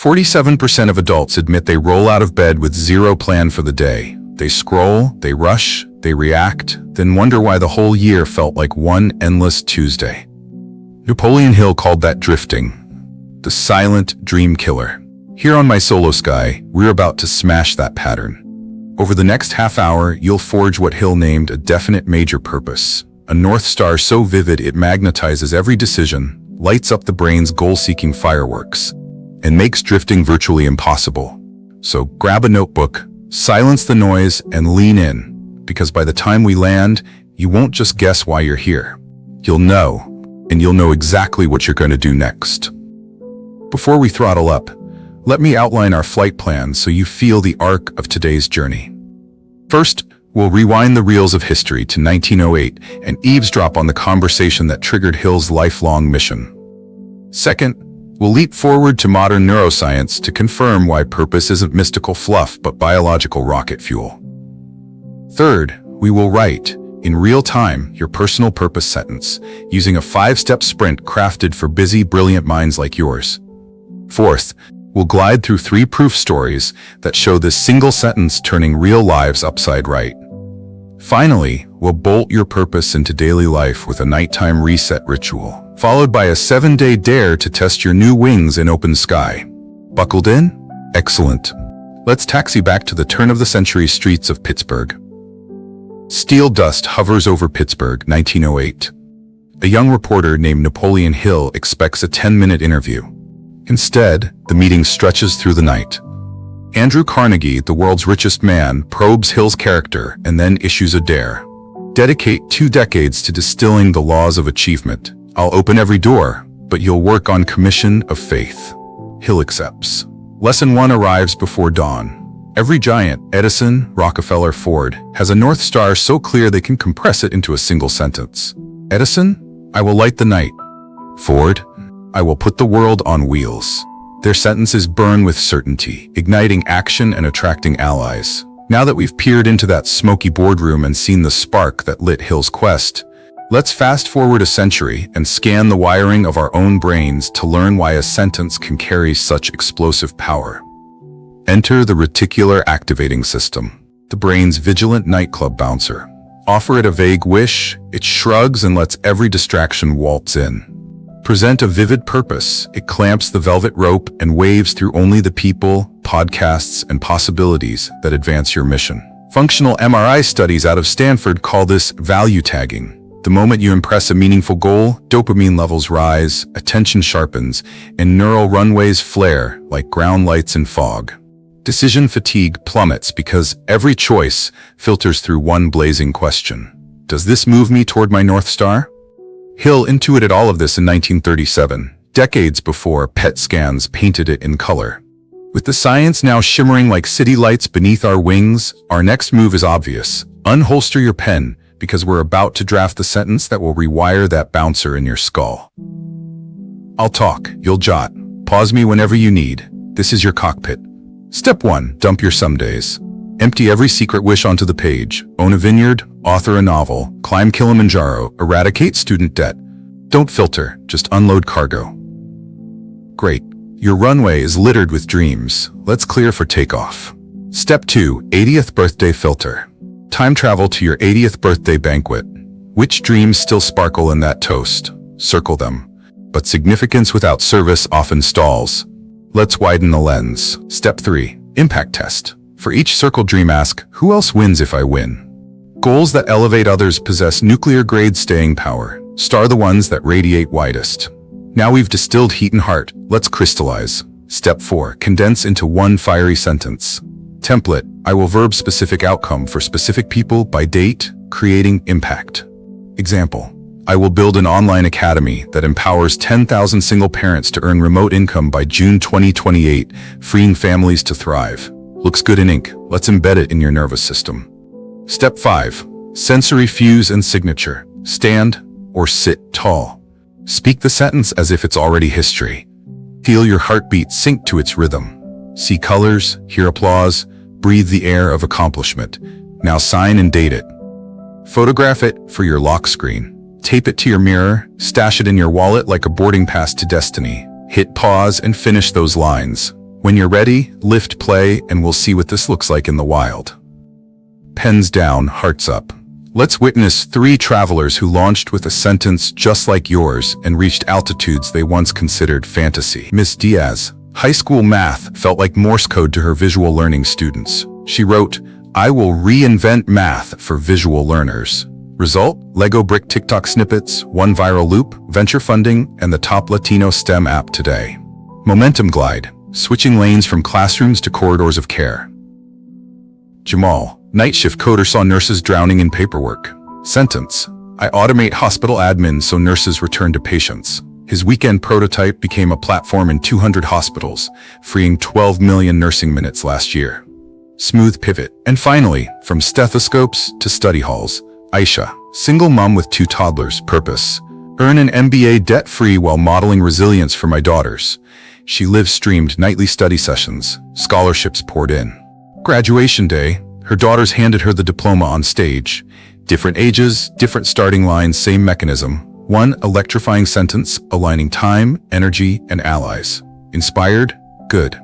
47% of adults admit they roll out of bed with zero plan for the day. They scroll, they rush, they react, then wonder why the whole year felt like one endless Tuesday. Napoleon Hill called that drifting, the silent dream killer. Here on MySoloSky, we're about to smash that pattern. Over the next half hour, you'll forge what Hill named a definite major purpose, a North Star so vivid it magnetizes every decision, lights up the brain's goal-seeking fireworks, and makes drifting virtually impossible. So grab a notebook, silence the noise, and lean in, because by the time we land, you won't just guess why you're here. You'll know, and you'll know exactly what you're going to do next. Before we throttle up, let me outline our flight plan so you feel the arc of today's journey. First, we'll rewind the reels of history to 1908 and eavesdrop on the conversation that triggered Hill's lifelong mission. Second, we'll leap forward to modern neuroscience to confirm why purpose isn't mystical fluff but biological rocket fuel. Third, we will write, in real time, your personal purpose sentence, using a 5-step sprint crafted for busy, brilliant minds like yours. Fourth, we'll glide through 3 proof stories that show this single sentence turning real lives upside right. Finally, we'll bolt your purpose into daily life with a nighttime reset ritual, followed by a 7-day dare to test your new wings in open sky. Buckled in? Excellent. Let's taxi back to the turn-of-the-century streets of Pittsburgh. Steel dust hovers over Pittsburgh, 1908. A young reporter named Napoleon Hill expects a 10-minute interview. Instead, the meeting stretches through the night. Andrew Carnegie, the world's richest man, probes Hill's character and then issues a dare. Dedicate 2 decades to distilling the laws of achievement. I'll open every door, but you'll work on commission of faith. Hill accepts. Lesson 1 arrives before dawn. Every giant, Edison, Rockefeller, Ford, has a North Star so clear they can compress it into a single sentence. Edison, I will light the night. Ford, I will put the world on wheels. Their sentences burn with certainty, igniting action and attracting allies. Now that we've peered into that smoky boardroom and seen the spark that lit Hill's quest, let's fast forward a century and scan the wiring of our own brains to learn why a sentence can carry such explosive power. Enter the reticular activating system, the brain's vigilant nightclub bouncer. Offer it a vague wish, it shrugs and lets every distraction waltz in. Present a vivid purpose, it clamps the velvet rope and waves through only the people, podcasts, and possibilities that advance your mission. Functional MRI studies out of Stanford call this value tagging. The moment you impress a meaningful goal, dopamine levels rise, attention sharpens, and neural runways flare like ground lights in fog. Decision fatigue plummets because every choice filters through one blazing question. Does this move me toward my North Star? Hill intuited all of this in 1937, decades before PET scans painted it in color. With the science now shimmering like city lights beneath our wings, our next move is obvious. Unholster your pen, because we're about to draft the sentence that will rewire that bouncer in your skull. I'll talk, you'll jot. Pause me whenever you need. This is your cockpit. Step 1, dump your some days. Empty every secret wish onto the page. Own a vineyard, author a novel, climb Kilimanjaro, eradicate student debt. Don't filter, just unload cargo. Great. Your runway is littered with dreams. Let's clear for takeoff. Step 2, 80th birthday filter. Time travel to your 80th birthday banquet. Which dreams still sparkle in that toast? Circle them. But significance without service often stalls. Let's widen the lens. Step 3, impact test. For each circled dream ask, who else wins if I win? Goals that elevate others possess nuclear-grade staying power. Star the ones that radiate widest. Now we've distilled heat and heart, let's crystallize. Step 4, condense into one fiery sentence. Template, I will verb specific outcome for specific people by date, creating impact. Example, I will build an online academy that empowers 10,000 single parents to earn remote income by June 2028, freeing families to thrive. Looks good in ink, let's embed it in your nervous system. Step 5, sensory fuse and signature. Stand or sit tall. Speak the sentence as if it's already history. Feel your heartbeat sink to its rhythm. See colors, hear applause, breathe the air of accomplishment. Now sign and date it. Photograph it for your lock screen. Tape it to your mirror, stash it in your wallet like a boarding pass to destiny. Hit pause and finish those lines. When you're ready, lift play and we'll see what this looks like in the wild. Pens down, hearts up. Let's witness 3 travelers who launched with a sentence just like yours and reached altitudes they once considered fantasy. Miss Diaz. High school math felt like Morse code to her visual learning students. She wrote, "I will reinvent math for visual learners." Result? Lego brick TikTok snippets, 1 viral loop, venture funding, and the top Latino STEM app today. Momentum glide, switching lanes from classrooms to corridors of care. Jamal, night shift coder saw nurses drowning in paperwork. Sentence, I automate hospital admin so nurses return to patients. His weekend prototype became a platform in 200 hospitals, freeing 12 million nursing minutes last year. Smooth pivot. And finally, from stethoscopes to study halls, Aisha, single mom with 2 toddlers, purpose. Earn an MBA debt-free while modeling resilience for my daughters. She live-streamed nightly study sessions. Scholarships poured in. Graduation day, her daughters handed her the diploma on stage. Different ages, different starting lines, same mechanism. 1 electrifying sentence, aligning time, energy, and allies. Inspired? Good.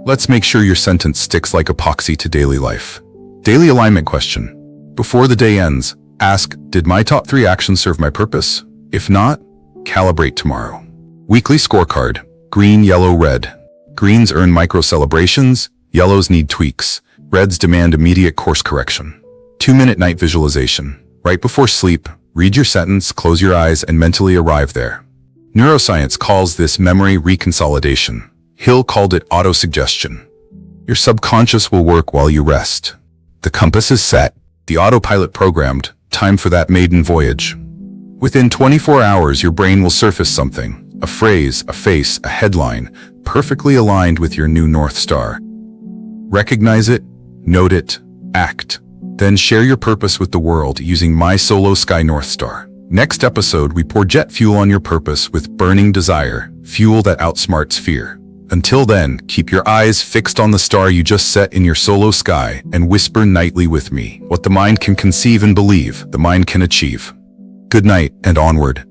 Let's make sure your sentence sticks like epoxy to daily life. Daily alignment question. Before the day ends, ask, did my top 3 actions serve my purpose? If not, calibrate tomorrow. Weekly scorecard. Green, yellow, red. Greens earn micro celebrations, yellows need tweaks, reds demand immediate course correction. 2-minute night visualization. Right before sleep, read your sentence, close your eyes, and mentally arrive there. Neuroscience calls this memory reconsolidation. Hill called it autosuggestion. Your subconscious will work while you rest. The compass is set, the autopilot programmed, time for that maiden voyage. Within 24 hours, your brain will surface something. A phrase, a face, a headline, perfectly aligned with your new North Star. Recognize it, note it, act. Then share your purpose with the world using MySoloSky North Star. Next episode, we pour jet fuel on your purpose with burning desire, fuel that outsmarts fear. Until then, keep your eyes fixed on the star you just set in your solo sky and whisper nightly with me. What the mind can conceive and believe, the mind can achieve. Good night and onward.